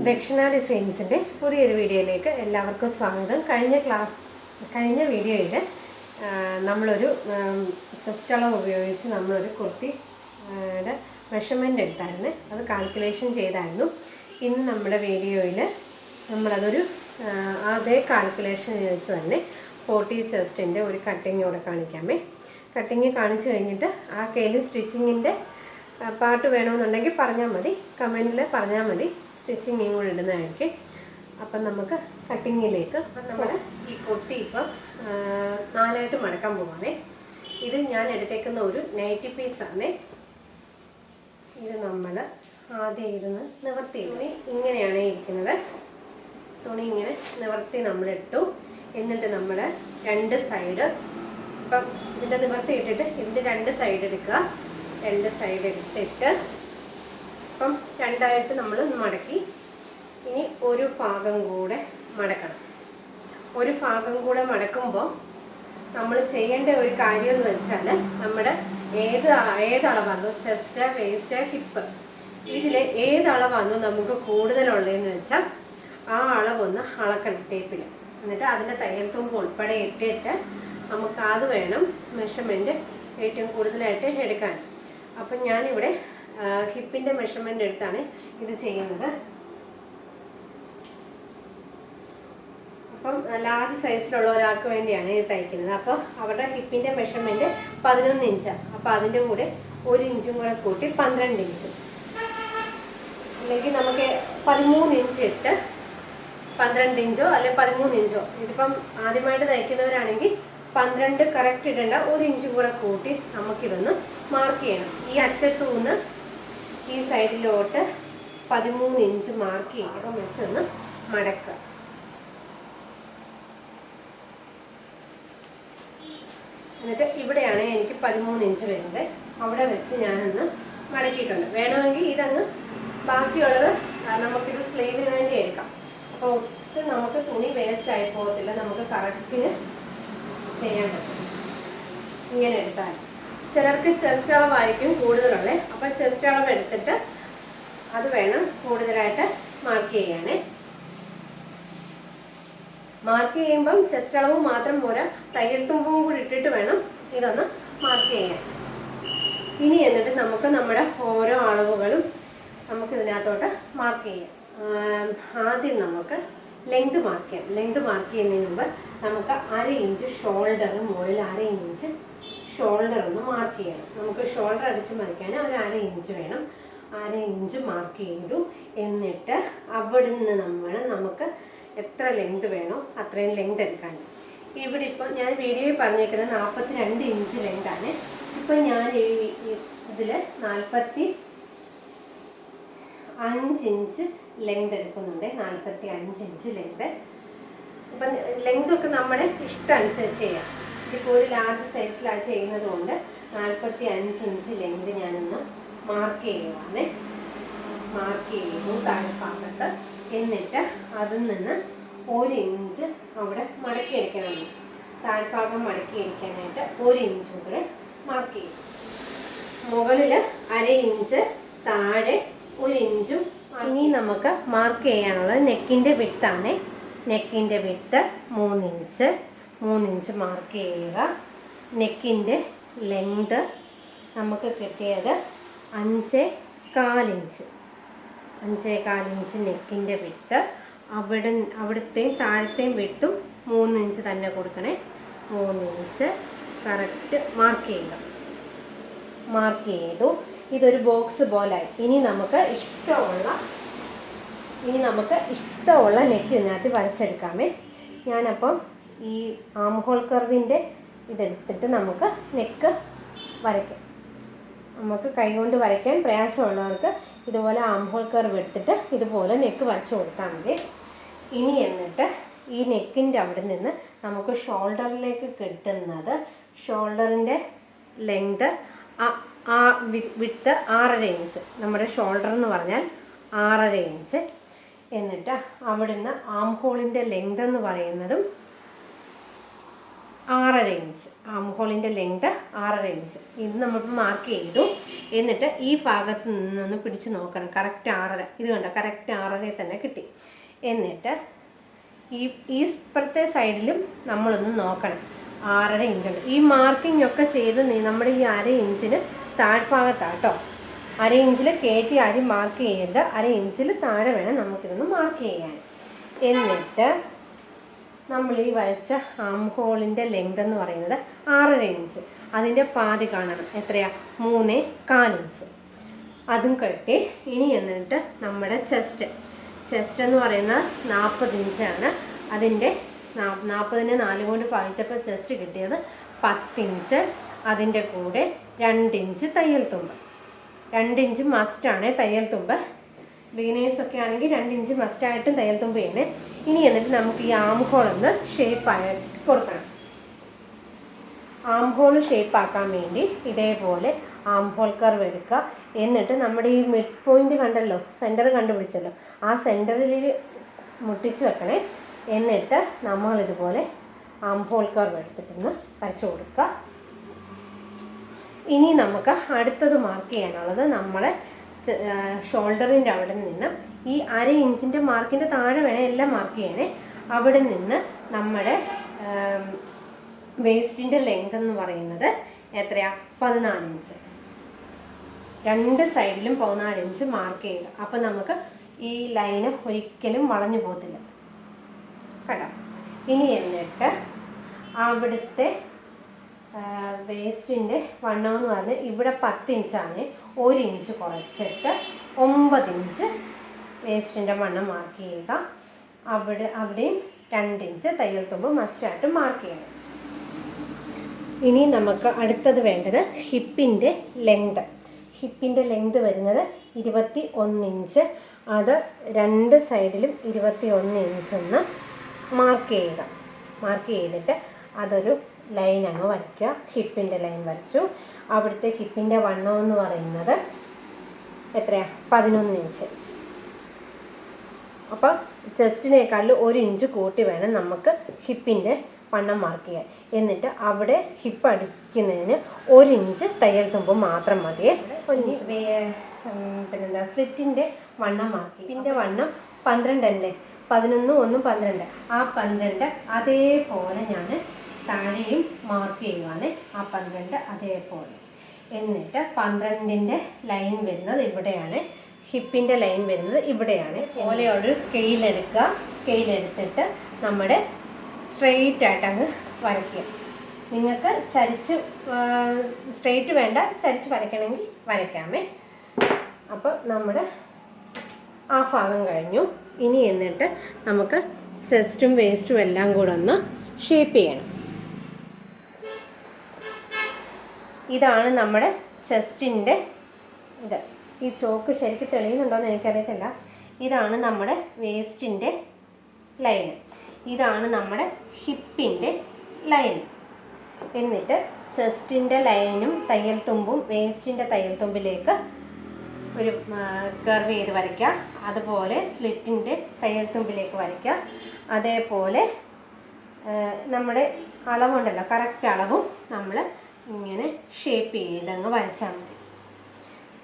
ദക്ഷിണ ഡിസൈൻസിൻ്റെ പുതിയൊരു വീഡിയോയിലേക്ക് എല്ലാവർക്കും സ്വാഗതം. കഴിഞ്ഞ വീഡിയോയിൽ നമ്മളൊരു ചെസ്റ്റ് അളവ് ഉപയോഗിച്ച് നമ്മളൊരു കുർത്തിയുടെ മെഷർമെൻ്റ് എടുത്തായിരുന്നു, അത് കാൽക്കുലേഷൻ ചെയ്തായിരുന്നു. ഇന്ന് നമ്മുടെ വീഡിയോയിൽ നമ്മളതൊരു അതേ കാൽക്കുലേഷൻ വെച്ച് തന്നെ 40 ചെസ്റ്റിൻ്റെ ഒരു കട്ടിങ്ങോടെ കാണിക്കാമേ. കട്ടിങ് കാണിച്ചു കഴിഞ്ഞിട്ട് ആ കയ്യിൽ സ്റ്റിച്ചിങ്ങിൻ്റെ പാർട്ട് വേണമെന്നുണ്ടെങ്കിൽ പറഞ്ഞാൽ മതി, കമൻറ്റിൽ പറഞ്ഞാൽ മതി, സ്റ്റിച്ചിങ് കൂടെ ഇടുന്നതായിരിക്കും. അപ്പം നമുക്ക് കട്ടിങ്ങിലേക്ക് നമ്മൾ ഈ കുർത്തി ഇപ്പം 4 മടക്കാൻ പോവാണേ. ഇത് ഞാൻ എടുത്തേക്കുന്ന ഒരു നൈറ്റി പീസാണേ. ഇത് നമ്മൾ ആദ്യം ഇരുന്ന് നിവർത്തി, തുണി ഇങ്ങനെയാണ് ഇരിക്കുന്നത്. തുണി ഇങ്ങനെ നിവർത്തി നമ്മളിട്ടു. എന്നിട്ട് നമ്മൾ 2 സൈഡ് ഇപ്പം ഇതിൻ്റെ നിവർത്തി ഇട്ടിട്ട് ഇതിൻ്റെ 2 സൈഡ് എടുക്കുക. 2 സൈഡ് എടുത്തിട്ട് ഇപ്പം 2ആയിട്ട് നമ്മൾ മടക്കി. ഇനി ഒരു ഭാഗം കൂടെ മടക്കണം. ഒരു ഭാഗം കൂടെ മടക്കുമ്പോൾ നമ്മൾ ചെയ്യേണ്ട ഒരു കാര്യം എന്ന് വെച്ചാൽ നമ്മുടെ ഏതളവാണോ ചെസ്റ്റ്, വേസ്റ്റ്, ഹിപ്പ്, ഇതിൽ ഏതളവാണോ നമുക്ക് കൂടുതലുള്ളതെന്ന് വെച്ചാൽ ആ അളവൊന്ന് അളക്കണം ടേപ്പിൽ. എന്നിട്ട് അതിൻ്റെ തയ്യൽ തുമ്പ് ഉൾപ്പെടെ ഇട്ടിട്ട് നമുക്ക് അത് വേണം മെഷർമെൻറ്റ് ഏറ്റവും കൂടുതലായിട്ട് എടുക്കാൻ. അപ്പം ഞാനിവിടെ ഹിപ്പിൻ്റെ മെഷർമെൻ്റ് എടുത്താണ് ഇത് ചെയ്യുന്നത്. അപ്പം ലാർജ് സൈസിലുള്ള ഒരാൾക്ക് വേണ്ടിയാണ് ഇത് തയ്ക്കുന്നത്. അപ്പോൾ അവരുടെ ഹിപ്പിൻ്റെ മെഷർമെൻറ്റ് 11 ഇഞ്ചാണ്. അപ്പോൾ അതിൻ്റെ കൂടെ 1 ഇഞ്ചും കൂടെ കൂട്ടി 12 ഇഞ്ച്, അല്ലെങ്കിൽ നമുക്ക് 13 ഇഞ്ച് ഇട്ട് 12 ഇഞ്ചോ അല്ലെ 13 ഇഞ്ചോ. ഇതിപ്പം ആദ്യമായിട്ട് തയ്ക്കുന്നവരാണെങ്കിൽ 12 കറക്റ്റ് ഇടേണ്ട, 1 ഇഞ്ചും കൂടെ കൂട്ടി നമുക്കിതൊന്ന് മാർക്ക് ചെയ്യണം. ഈ അറ്റത്തു നിന്ന് ഈ സൈഡിലോട്ട് 13 ഇഞ്ച് മാർക്ക് ചെയ്യണം വെച്ചൊന്ന് മടക്കുക. എന്നിട്ട് ഇവിടെയാണ് എനിക്ക് 13 ഇഞ്ച് വരുന്നത്. അവിടെ വെച്ച് ഞാനൊന്ന് മടക്കിയിട്ടുണ്ട്. വേണമെങ്കിൽ ഇതങ്ങ് ബാക്കിയുള്ളത് നമുക്കിത് സ്ലീവിന് വേണ്ടി എടുക്കാം. അപ്പോൾ ഒട്ടും നമുക്ക് തുണി വേസ്റ്റ് ആയി പോകത്തില്ല, നമുക്ക് കറക്റ്റിന് ചെയ്യാൻ പറ്റും. ഇങ്ങനെ എടുത്താൽ ചിലർക്ക് ചെസ്റ്റ് അളവായിരിക്കും കൂടുതലുള്ളത്. അപ്പം ചെസ്റ്റ് അളവ് എടുത്തിട്ട് അത് വേണം കൂടുതലായിട്ട് മാർക്ക് ചെയ്യാനേ. മാർക്ക് ചെയ്യുമ്പം ചെസ്റ്റ് അളവ് മാത്രം പോരാ, തയ്യൽ തുമ്പും കൂടി ഇട്ടിട്ട് വേണം ഇതൊന്ന് മാർക്ക് ചെയ്യാൻ. ഇനി എന്നിട്ട് നമുക്ക് നമ്മുടെ ഓരോ അളവുകളും നമുക്ക് ഇതിനകത്തോട്ട് മാർക്ക് ചെയ്യാം. ആദ്യം നമുക്ക് ലെങ്ത് മാർക്ക് ചെയ്യാം. ലെങ്ത് മാർക്ക് ചെയ്യുന്നതിന് മുമ്പ് നമുക്ക് 1/2 ഇഞ്ച് ഷോൾഡർ, മുകളിൽ 1/2 ഇഞ്ച് ഷോൾഡർ ഒന്ന് മാർക്ക് ചെയ്യണം. നമുക്ക് ഷോൾഡർ അടിച്ച് മറിക്കാൻ ഒരു 1/2 ഇഞ്ച് വേണം. 1/2 ഇഞ്ച് മാർക്ക് ചെയ്തു. എന്നിട്ട് അവിടുന്ന് നമുക്ക് എത്ര ലെങ്ത് വേണോ അത്രയും ലെങ്ത് എടുക്കാൻ. ഇവിടെ ഇപ്പം ഞാൻ വീഡിയോയിൽ പറഞ്ഞേക്കുന്നത് 42 ഇഞ്ച് ലെങ്താണ്. ഇപ്പം ഞാൻ ഇതിൽ 45 ഇഞ്ച് ലെങ്ത് എടുക്കുന്നുണ്ട്. 45 ഇഞ്ച് ലെങ്ത്. അപ്പം ലെങ്തൊക്കെ നമ്മുടെ ഇഷ്ടം അനുസരിച്ച് ചെയ്യാം. ഇതിപ്പോൾ ഒരു ലാർജ് സൈസിലാണ് ചെയ്യുന്നത് കൊണ്ട് 45 ഇഞ്ച് ലെങ്ത് ഞാനൊന്ന് മാർക്ക് ചെയ്യുവാണ്. മാർക്ക് ചെയ്യുന്നു താഴ്ഭാഗത്ത്. എന്നിട്ട് അതിൽ നിന്ന് 1 ഇഞ്ച് അവിടെ മടക്കിയെടുക്കണം. താഴ്ഭാഗം മടക്കിയെടുക്കാനായിട്ട് 1 ഇഞ്ചും കൂടെ മാർക്ക് ചെയ്യും. മുകളിൽ 1/2 ഇഞ്ച്, താഴെ 1 ഇഞ്ചും. ഇനി നമുക്ക് മാർക്ക് ചെയ്യാനുള്ളത് നെക്കിൻ്റെ വിഡ്ത്താണ്. നെക്കിൻ്റെ വിഡ്ത്ത് 3 ഇഞ്ച്. 3 ഇഞ്ച് മാർക്ക് ചെയ്യുക. നെക്കിൻ്റെ ലെങ്ത് നമുക്ക് കിട്ടിയത് 5.25 ഇഞ്ച്. 5.25 ഇഞ്ച് നെക്കിൻ്റെ വിഡ്ത്ത്. അവിടുത്തെയും താഴത്തെയും വിഡ്ത്തും 3 ഇഞ്ച് തന്നെ കൊടുക്കണേ. 3 ഇഞ്ച് കറക്റ്റ് മാർക്ക് ചെയ്യുക. മാർക്ക് ചെയ്തു. ഇതൊരു ബോക്സ് പോലായി. ഇനി നമുക്ക് ഇഷ്ടമുള്ള നെക്ക് ഇതിനകത്ത് വരച്ചെടുക്കാമേ. ഞാനപ്പം ഈ ആം ഹോൾ കർവിൻ്റെ ഇതെടുത്തിട്ട് നമുക്ക് നെക്ക് വരയ്ക്കാം. നമുക്ക് കൈകൊണ്ട് വരയ്ക്കാൻ പ്രയാസമുള്ളവർക്ക് ഇതുപോലെ ആം ഹോൾ കർവ് എടുത്തിട്ട് ഇതുപോലെ നെക്ക് വരച്ചു കൊടുത്താൽ മതി. ഇനി എന്നിട്ട് ഈ നെക്കിൻ്റെ അവിടെ നിന്ന് നമുക്ക് ഷോൾഡറിലേക്ക് കിട്ടുന്നത്, ഷോൾഡറിൻ്റെ ലെങ്ത് വിഡ്ത്ത് 6.5 ഇഞ്ച്. നമ്മുടെ ഷോൾഡർ എന്ന് പറഞ്ഞാൽ 6.5 ഇഞ്ച്. എന്നിട്ട് അവിടുന്ന് ആം ഹോളിൻ്റെ ലെങ്ത് എന്ന് പറയുന്നതും 6.5 ഇഞ്ച്. ആം ഹോളിൻ്റെ ലെങ്ത് 6.5 ഇഞ്ച്. ഇത് നമ്മളിപ്പോൾ മാർക്ക് ചെയ്തു. എന്നിട്ട് ഈ ഭാഗത്ത് നിന്നൊന്ന് പിടിച്ച് നോക്കണം. കറക്റ്റ് 6.5. ഇത് കണ്ടോ, കറക്റ്റ് 6.5 തന്നെ കിട്ടി. എന്നിട്ട് ഈ ഇപ്പുറത്തെ സൈഡിലും നമ്മളൊന്ന് നോക്കണം. 6.5 ഇഞ്ചുണ്ട്. ഈ മാർക്കിംഗ് ഒക്കെ ചെയ്ത് നമ്മുടെ ഈ 1/2 ഇഞ്ചിന് താഴ്ഭാഗത്താട്ടോ. 1/2 ഇഞ്ചിൽ കയറ്റി ആരും മാർക്ക് ചെയ്യരുത്. 1/2 ഇഞ്ചിൽ താഴെ വേണം നമുക്കിതൊന്ന് മാർക്ക് ചെയ്യാൻ. എന്നിട്ട് നമ്മൾ ഈ വരച്ച ആം ഹോളിൻ്റെ ലെങ്ത് എന്ന് പറയുന്നത് 6.5 ഇഞ്ച്. അതിൻ്റെ പാതി കാണണം. എത്രയാ? 3.25 ഇഞ്ച്. അതും കെട്ടി. ഇനി എന്നിട്ട് നമ്മുടെ ചെസ്റ്റ് എന്ന് പറയുന്നത് 40 ഇഞ്ചാണ്. അതിൻ്റെ 40നെ 4 കൊണ്ട് ഭാഗിച്ചപ്പോൾ ചെസ്റ്റ് കിട്ടിയത് 10 ഇഞ്ച്. അതിൻ്റെ കൂടെ 2 ഇഞ്ച് തയ്യൽ തുമ്പ്. 2 ഇഞ്ച് മസ്റ്റാണ് തയ്യൽ തുമ്പ്. ബിഗിനേഴ്സൊക്കെ ആണെങ്കിൽ 2 ഇഞ്ച് മസ്റ്റായിട്ടും തയ്യൽ തുമ്പ് ചെയ്യണേ. ഇനി എന്നിട്ട് നമുക്ക് ഈ ആം ഹോൾ ഒന്ന് ഷേപ്പായിട്ട് കൊടുക്കണം. ആം ഹോൾ ഷേപ്പാക്കാൻ വേണ്ടി ഇതേപോലെ ആം ഹോൾ കർവ് എടുക്കുക. എന്നിട്ട് നമ്മുടെ ഈ മിഡ് പോയിന്റ് കണ്ടല്ലോ, സെൻറ്റർ കണ്ടുപിടിച്ചല്ലോ, ആ സെൻറ്ററിൽ മുട്ടിച്ച് വെക്കണേ. എന്നിട്ട് നമ്മളിതുപോലെ ആം ഹോൾ കർവ് എടുത്തിട്ടൊന്ന് വരച്ചു കൊടുക്കുക. ഇനി നമുക്ക് അടുത്തത് മാർക്ക് ചെയ്യാനുള്ളത് നമ്മുടെ ഷോൾഡറിൻ്റെ അവിടെ നിന്ന് ഈ 1/2 ഇഞ്ചിൻ്റെ മാർക്കിൻ്റെ താഴെ വേണേൽ എല്ലാം മാർക്ക് ചെയ്യണേ. അവിടെ നിന്ന് നമ്മുടെ വേസ്റ്റിൻ്റെ ലെങ്ത് എന്ന് പറയുന്നത് എത്രയാ? 14 ഇഞ്ച്. 2 സൈഡിലും 14 ഇഞ്ച് മാർക്ക് ചെയ്യുക. അപ്പം നമുക്ക് ഈ ലൈന് ഒരിക്കലും വളഞ്ഞു പോകത്തില്ല കേട്ടോ. ഇനി എന്നിട്ട് അവിടുത്തെ വേസ്റ്റിൻ്റെ വണ്ണം എന്ന് പറഞ്ഞാൽ ഇവിടെ 10 ഇഞ്ചാണ്. 1 ഇഞ്ച് കുറച്ചിട്ട് 9 ഇഞ്ച് വേസ്റ്റിൻ്റെ വണ്ണം മാർക്ക് ചെയ്യുക. അവിടെയും 2 ഇഞ്ച് തയ്യൽ തുമ്പ് മസ്റ്റായിട്ട് മാർക്ക് ചെയ്യണം. ഇനി നമുക്ക് അടുത്തത് വേണ്ടത് ഹിപ്പിൻ്റെ ലെങ്ത്. ഹിപ്പിൻ്റെ ലെങ്ത് വരുന്നത് 21 ഇഞ്ച്. അത് 2 സൈഡിലും 21 ഇഞ്ചെന്ന് മാർക്ക് ചെയ്യുക. മാർക്ക് ചെയ്തിട്ട് അതൊരു ലൈൻ അങ്ങ് വരയ്ക്കുക. ഹിപ്പിൻ്റെ ലൈൻ വരച്ചു. അവിടുത്തെ ഹിപ്പിൻ്റെ വണ്ണം എന്ന് പറയുന്നത് എത്രയാണ്? 11 ഇഞ്ച്. അപ്പോൾ ചെസ്റ്റിനേക്കാളിൽ 1 ഇഞ്ച് കൂട്ടി വേണം നമുക്ക് ഹിപ്പിൻ്റെ വണ്ണം മാർക്ക് ചെയ്യാൻ. എന്നിട്ട് അവിടെ ഹിപ്പ് അടിക്കുന്നതിന് 1 ഇഞ്ച് തയ്യൽ തുമ്പ് മാത്രം മതിയേ. 1 ഇഞ്ച് പിന്നെന്താ സ്ലിറ്റിൻ്റെ വണ്ണം മാർക്ക്. ഹിപ്പിൻ്റെ വണ്ണം 12 അല്ലേ? 11 1 12. ആ 12 അതേപോലെ ഞാൻ താഴെയും മാർക്ക് ചെയ്യുവാണ്. ആ 12 അതേപോലെ. എന്നിട്ട് 12ൻ്റെ ലൈൻ വരുന്നത് ഇവിടെയാണ്. ഹിപ്പിൻ്റെ ലൈൻ വരുന്നത് ഇവിടെയാണ്. പോലെയുള്ളൊരു സ്കെയിൽ എടുക്കുക. സ്കെയിൽ എടുത്തിട്ട് നമ്മുടെ സ്ട്രെയിറ്റ് ആയിട്ട് അങ്ങ് വരയ്ക്കുക. നിങ്ങൾക്ക് ചരിച്ച് സ്ട്രെയിറ്റ് വേണ്ട, ചരിച്ച് വരയ്ക്കണമെങ്കിൽ വരയ്ക്കാമേ. അപ്പോൾ നമ്മുടെ ആ ഭാഗം കഴിഞ്ഞു. ഇനി എന്നിട്ട് നമുക്ക് ചെസ്റ്റും വേസ്റ്റും എല്ലാം കൂടെ ഒന്ന് ഷേപ്പ് ചെയ്യണം. ഇതാണ് നമ്മുടെ ചെസ്റ്റിൻ്റെ ഇത്. ഈ ചോക്ക് ശരിക്കും തെളിയുന്നുണ്ടോയെന്ന് എനിക്കറിയത്തില്ല. ഇതാണ് നമ്മുടെ വേസ്റ്റിൻ്റെ ലൈൻ. ഇതാണ് നമ്മുടെ ഹിപ്പിൻ്റെ ലൈൻ. എന്നിട്ട് ചെസ്റ്റിൻ്റെ ലൈനും തയ്യൽ തുമ്പും വേസ്റ്റിൻ്റെ തയ്യൽ തുമ്പിലേക്ക് ഒരു കർവ് ചെയ്ത് വരയ്ക്കുക. അതുപോലെ സ്ലിറ്റിൻ്റെ തയ്യൽ തുമ്പിലേക്ക് വരയ്ക്കുക. അതേപോലെ നമ്മുടെ അളവുണ്ടല്ലോ, കറക്റ്റ് അളവും നമ്മൾ ഇങ്ങനെ ഷേപ്പ് ചെയ്തങ്ങ് വരച്ചാൽ മതി.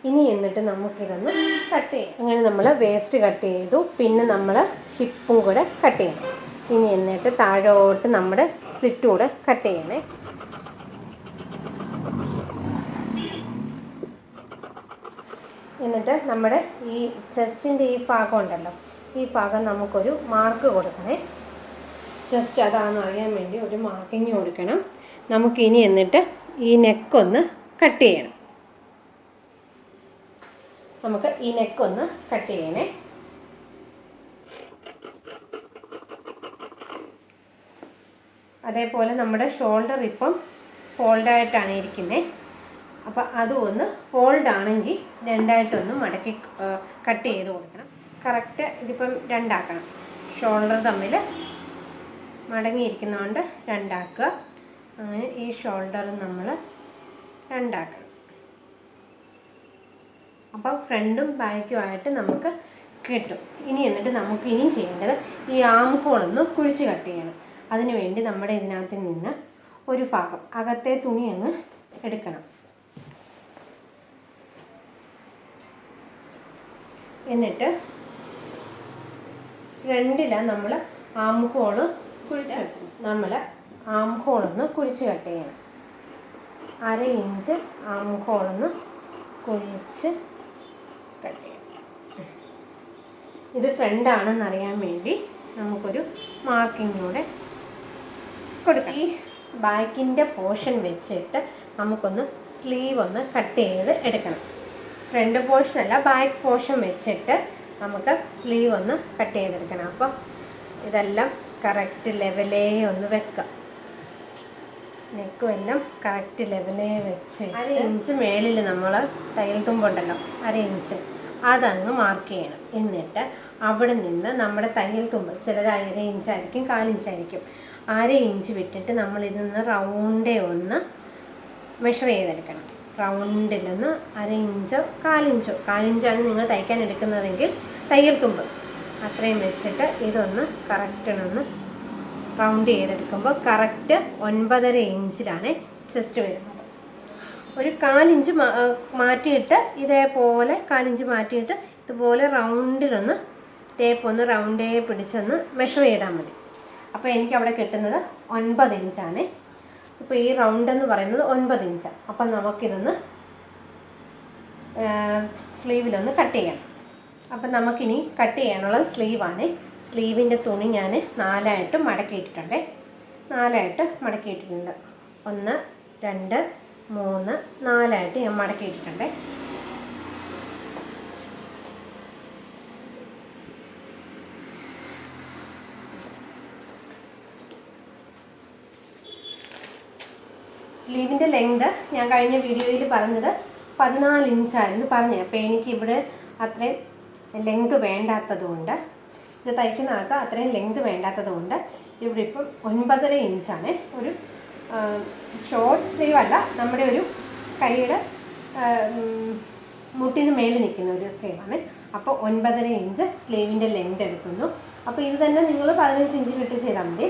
ഇനി എന്നിട്ട് നമുക്കിതൊന്ന് കട്ട് ചെയ്യാം. അങ്ങനെ നമ്മൾ വേസ്റ്റ് കട്ട് ചെയ്തു. പിന്നെ നമ്മൾ ഹിപ്പും കൂടെ കട്ട് ചെയ്യണം. ഇനി എന്നിട്ട് താഴോട്ട് നമ്മുടെ സ്ലിറ്റും കൂടെ കട്ട് ചെയ്യണേ. എന്നിട്ട് നമ്മുടെ ഈ ചെസ്റ്റിൻ്റെ ഈ ഭാഗം ഉണ്ടല്ലോ, ഈ ഭാഗം നമുക്കൊരു മാർക്ക് കൊടുക്കണേ. ചെസ്റ്റ് അതാണെന്ന് അറിയാൻ വേണ്ടി ഒരു മാർക്കിങ് കൊടുക്കണം. നമുക്കിനി എന്നിട്ട് ഈ നെക്കൊന്ന് കട്ട് ചെയ്യണം. നമുക്ക് ഈ നെക്കൊന്ന് കട്ട് ചെയ്യണേ. അതേപോലെ നമ്മുടെ ഷോൾഡർ ഇപ്പം ഫോൾഡായിട്ടാണ് ഇരിക്കുന്നത്. അപ്പോൾ അതും ഒന്ന് ഫോൾഡാണെങ്കിൽ 2ആയിട്ടൊന്ന് മടക്കി കട്ട് ചെയ്ത് കൊടുക്കണം. കറക്റ്റ് ഇതിപ്പം 2 ആക്കണം. ഷോൾഡർ തമ്മിൽ മടങ്ങിയിരിക്കുന്നതുകൊണ്ട് 2 ആക്കുക. അങ്ങനെ ഈ ഷോൾഡർ നമ്മൾ 2 ആക്കണം. അപ്പം ഫ്രണ്ടും ബാക്കുമായിട്ട് നമുക്ക് കിട്ടും. ഇനി എന്നിട്ട് നമുക്ക് ഇനിയും ചെയ്യേണ്ടത് ഈ ആം ഹോളൊന്ന് കുഴിച്ച് കട്ട് ചെയ്യണം. അതിനുവേണ്ടി നമ്മുടെ ഇതിനകത്ത് നിന്ന് ഒരു ഭാഗം അകത്തെ തുണി അങ്ങ് എടുക്കണം. എന്നിട്ട് ഫ്രണ്ടിലാണ് നമ്മൾ ആം ഹോള് കുഴിച്ച് കെട്ടണം. നമ്മൾ ആം ഹോളൊന്ന് കുഴിച്ച് കട്ട് ചെയ്യണം. 1/2 ഇഞ്ച് ആം ഹോളൊന്ന് കുഴിച്ച് കട്ട് ചെയ്യണം. ഇത് ഫ്രണ്ടാണെന്ന് അറിയാൻ വേണ്ടി നമുക്കൊരു മാർക്കിങ്ങൂടെ കൊടുക്കാം. ഈ ബാക്കിൻ്റെ പോർഷൻ വെച്ചിട്ട് നമുക്കൊന്ന് സ്ലീവ് ഒന്ന് കട്ട് ചെയ്ത് എടുക്കണം. ഫ്രണ്ട് പോർഷനല്ല, ബാക്ക് പോർഷൻ വെച്ചിട്ട് നമുക്ക് സ്ലീവ് ഒന്ന് കട്ട് ചെയ്തെടുക്കണം. അപ്പം ഇതെല്ലാം കറക്റ്റ് ലെവലേ ഒന്ന് വെക്കാം. നെക്കും എല്ലാം കറക്റ്റ് ലെവലേ വെച്ച് 1/2 ഇഞ്ച് മേളിൽ നമ്മൾ തയ്യൽ തുമ്പുണ്ടല്ലോ, 1/2 ഇഞ്ച് അതങ്ങ് മാർക്ക് ചെയ്യണം. എന്നിട്ട് അവിടെ നിന്ന് നമ്മുടെ തയ്യൽ തുമ്പ് ചിലർ 1/2 ഇഞ്ചായിരിക്കും, 1/4 ഇഞ്ചായിരിക്കും, 1/2 ഇഞ്ച് വിട്ടിട്ട് നമ്മൾ ഇതിന്ന് റൗണ്ടേ ഒന്ന് മെഷർ ചെയ്തെടുക്കണം. റൗണ്ടിലൊന്ന് 1/2 ഇഞ്ചോ 1/4 ഇഞ്ചോ, 1/4 ഇഞ്ചാണ് നിങ്ങൾ തയ്ക്കാൻ എടുക്കുന്നതെങ്കിൽ തയ്യൽ തുമ്പ് അത്രയും വെച്ചിട്ട് ഇതൊന്ന് കറക്റ്റിനൊന്ന് റൗണ്ട് ചെയ്തെടുക്കുമ്പോൾ കറക്റ്റ് 9.5 ഇഞ്ചിലാണ് ചെസ്റ്റ് വരുന്നത്. ഒരു 1/4 ഇഞ്ച് മാറ്റിയിട്ട് ഇതേപോലെ 1/4 ഇഞ്ച് മാറ്റിയിട്ട് ഇതുപോലെ റൗണ്ടിലൊന്ന് ടേപ്പ് ഒന്ന് റൗണ്ടേ പിടിച്ചൊന്ന് മെഷർ ചെയ്താൽ മതി. അപ്പോൾ എനിക്കവിടെ കിട്ടുന്നത് 9 ഇഞ്ചാണ്. ഇപ്പോൾ ഈ റൗണ്ട് എന്ന് പറയുന്നത് 9 ഇഞ്ചാണ്. അപ്പം നമുക്കിതൊന്ന് സ്ലീവിലൊന്ന് കട്ട് ചെയ്യണം. അപ്പം നമുക്കിനി കട്ട് ചെയ്യാനുള്ളത് സ്ലീവാണ്. സ്ലീവിൻ്റെ തുണി ഞാൻ 4ആയിട്ട് മടക്കിയിട്ടുണ്ട്. 4ആയിട്ട് മടക്കിയിട്ടുണ്ട്. 1, 2, 3, 4ആയിട്ട് ഞാൻ മടക്കിയിട്ടുണ്ട്. സ്ലീവിൻ്റെ ലെങ്ത് ഞാൻ കഴിഞ്ഞ വീഡിയോയിൽ പറഞ്ഞത് 14 ഇഞ്ചായിരുന്നു പറഞ്ഞത്. അപ്പോൾ എനിക്കിവിടെ അത്രയും ലെങ്ത് വേണ്ടാത്തതുകൊണ്ട്, ഇത് തയ്ക്കുന്ന ആൾക്ക് അത്രയും ലെങ്ത് വേണ്ടാത്തതുകൊണ്ട് ഇവിടെ ഇപ്പം 9.5 ഇഞ്ചാണ്. ഒരു ഷോർട്ട് സ്ലീവ് അല്ല, നമ്മുടെ ഒരു കൈയുടെ മുട്ടിന് മേളിൽ നിൽക്കുന്ന ഒരു സ്ലീവാണ്. അപ്പോൾ 9.5 ഇഞ്ച് സ്ലീവിൻ്റെ ലെങ്ത് എടുക്കുന്നു. അപ്പോൾ ഇത് തന്നെ നിങ്ങൾ 15 ഇഞ്ചിലിട്ട് ചെയ്താൽ മതി.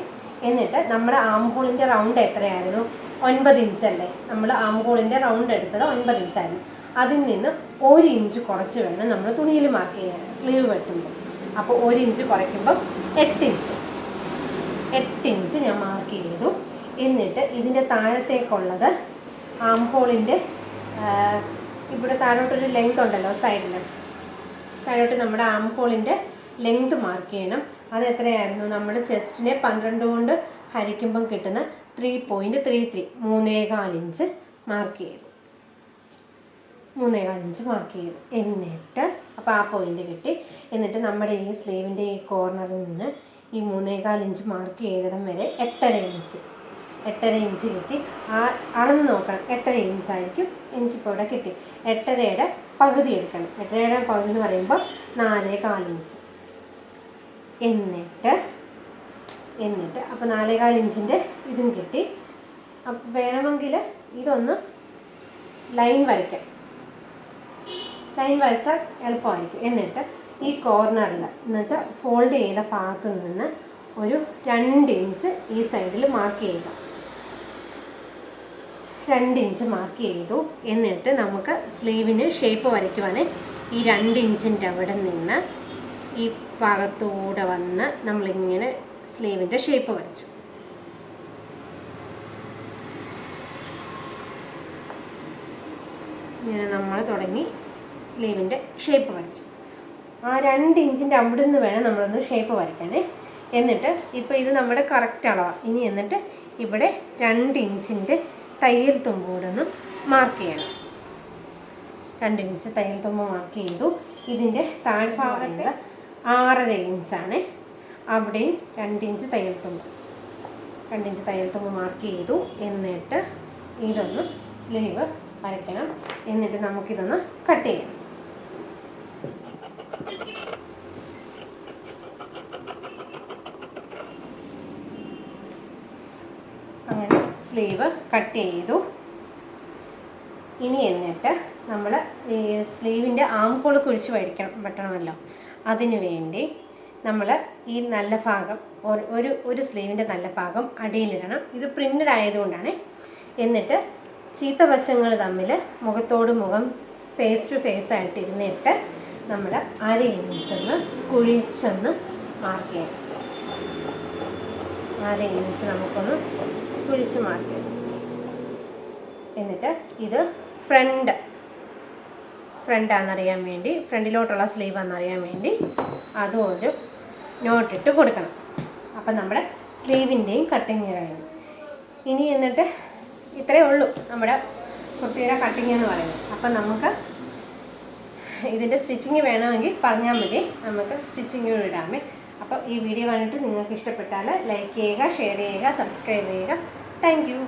എന്നിട്ട് നമ്മുടെ ആം ഹോളിൻ്റെ റൗണ്ട് എത്രയായിരുന്നു? 9 ഇഞ്ചല്ലേ. നമ്മൾ ആം ഹോളിൻ്റെ റൗണ്ട് എടുത്തത് 9 ഇഞ്ചായിരുന്നു. അതിൽ നിന്ന് 1 ഇഞ്ച് കുറച്ച് വേണം നമ്മൾ തുണിയിൽ മാർക്ക് ചെയ്യാൻ സ്ലീവ് വെട്ടുമ്പോൾ. അപ്പോൾ 1 ഇഞ്ച് കുറയ്ക്കുമ്പം 8 ഇഞ്ച് ഞാൻ മാർക്ക് ചെയ്തു. എന്നിട്ട് ഇതിൻ്റെ താഴത്തേക്കുള്ളത് ആം ഹോളിൻ്റെ ഇവിടെ താഴോട്ടൊരു ലെങ്ത് ഉണ്ടല്ലോ സൈഡിൽ, താഴോട്ട് നമ്മുടെ ആം ഹോളിൻ്റെ ലെങ്ത് മാർക്ക് ചെയ്യണം. അത് എത്രയായിരുന്നു? നമ്മൾ ചെസ്റ്റിനെ 12 കൊണ്ട് ഹരിക്കുമ്പം കിട്ടുന്ന 3.33 3.25 ഇഞ്ച് മാർക്ക് ചെയ്തു. 3.25 ഇഞ്ച് മാർക്ക് ചെയ്തു. എന്നിട്ട് അപ്പോൾ ആ പോയിൻ്റ് കിട്ടി. എന്നിട്ട് നമ്മുടെ ഈ സ്ലീവിൻ്റെ ഈ കോർണറിൽ നിന്ന് ഈ 3.25 ഇഞ്ച് മാർക്ക് ചെയ്തിടം വരെ 8.5 ഇഞ്ച് കിട്ടി. ആ അളന്ന് നോക്കണം, 8.5 ഇഞ്ചായിരിക്കും എനിക്കിപ്പോൾ ഇവിടെ കിട്ടി. 8.5യുടെ പകുതി എടുക്കണം. 8.5യുടെ പകുതി എന്ന് പറയുമ്പോൾ 4.25 ഇഞ്ച്. എന്നിട്ട് അപ്പോൾ 4.25 ഇഞ്ചിൻ്റെ ഇതും കിട്ടി. അപ്പം വേണമെങ്കിൽ ഇതൊന്ന് ലൈൻ വരയ്ക്കാം. ലൈൻ വരച്ചാൽ എളുപ്പമായിരിക്കും. എന്നിട്ട് ഈ കോർണറിൽ എന്ന് വെച്ചാൽ ഫോൾഡ് ചെയ്ത ഭാഗത്ത് നിന്ന് ഒരു 2 ഇഞ്ച് ഈ സൈഡിൽ മാർക്ക് ചെയ്യുക. 2 ഇഞ്ച് മാർക്ക് ചെയ്തു. എന്നിട്ട് നമുക്ക് സ്ലീവിന് ഷേപ്പ് വരയ്ക്കുവാണ്. ഈ 2 ഇഞ്ചിൻ്റെ അവിടെ നിന്ന് ഈ ഭാഗത്തൂടെ വന്ന് നമ്മളിങ്ങനെ സ്ലീവിൻ്റെ ഷേപ്പ് വരച്ചു. ഇങ്ങനെ നമ്മൾ തുടങ്ങി സ്ലീവിൻ്റെ ഷേപ്പ് വരച്ചു. ആ 2 ഇഞ്ചിൻ്റെ അവിടെ നിന്ന് വേണം നമ്മളൊന്ന് ഷേപ്പ് വരയ്ക്കാനേ. എന്നിട്ട് ഇപ്പോൾ ഇത് നമ്മുടെ കറക്റ്റ് അളവാണ്. ഇനി എന്നിട്ട് ഇവിടെ 2 ഇഞ്ചിൻ്റെ തയ്യൽ തുമ്പോടെ ഒന്ന് മാർക്ക് ചെയ്യണം. 2 ഇഞ്ച് തയ്യൽ തുമ്പ് മാർക്ക് ചെയ്തു. ഇതിൻ്റെ താഴ്ഭാഗത്ത് 6.5 ഇഞ്ചാണ്. അവിടെയും 2 ഇഞ്ച് തയ്യൽ തുമ്പ് 2 ഇഞ്ച് തയ്യൽ തുമ്പ് മാർക്ക് ചെയ്തു. എന്നിട്ട് ഇതൊന്ന് സ്ലീവ് വരയ്ക്കണം. എന്നിട്ട് നമുക്കിതൊന്ന് കട്ട് ചെയ്യണം. അങ്ങനെ സ്ലീവ് കട്ട് ചെയ്തു. ഇനി എന്നിട്ട് നമ്മൾ ഈ സ്ലീവിൻ്റെ ആം ഹോൾ കുഴിച്ച് വെട്ടണമല്ലോ. അതിനു വേണ്ടി നമ്മൾ ഈ നല്ല ഭാഗം ഒരു സ്ലീവിൻ്റെ നല്ല ഭാഗം അടിയിലിടണം. ഇത് പ്രിൻ്റഡ് ആയതുകൊണ്ടാണ്. എന്നിട്ട് ചീത്ത വശങ്ങൾ തമ്മിൽ മുഖത്തോട് മുഖം ഫേസ് ടു ഫേസ് ആയിട്ട് ഇരുന്നിട്ട് നമ്മൾ 1/2 ഇഞ്ച് കുഴിച്ചൊന്ന് മാർക്ക് ചെയ്യണം. 1/2 ഇഞ്ച് നമുക്കൊന്ന് കുഴിച്ച് മാർക്ക് ചെയ്യണം. എന്നിട്ട് ഇത് ഫ്രണ്ടാണെന്നറിയാൻ വേണ്ടി, ഫ്രണ്ടിലോട്ടുള്ള സ്ലീവ് ആണെന്നറിയാൻ വേണ്ടി അതും ഒരു നോട്ടിട്ട് കൊടുക്കണം. അപ്പം നമ്മുടെ സ്ലീവിൻ്റെയും കട്ടിങ് കഴിഞ്ഞു. ഇനി എന്നിട്ട് ഇത്രയേ ഉള്ളൂ നമ്മുടെ കുർത്തിയുടെ കട്ടിങ് എന്ന് പറയുന്നത്. അപ്പം നമുക്ക് ഇതിൻ്റെ സ്റ്റിച്ചിങ് വേണമെങ്കിൽ പറഞ്ഞാൽ മതി, നമുക്ക് സ്റ്റിച്ചിങ് ഇടാമേ. അപ്പോൾ ഈ വീഡിയോ കണ്ടിട്ട് നിങ്ങൾക്ക് ഇഷ്ടപ്പെട്ടാൽ ലൈക്ക് ചെയ്യുക, ഷെയർ ചെയ്യുക, സബ്സ്ക്രൈബ് ചെയ്യുക. Thank you.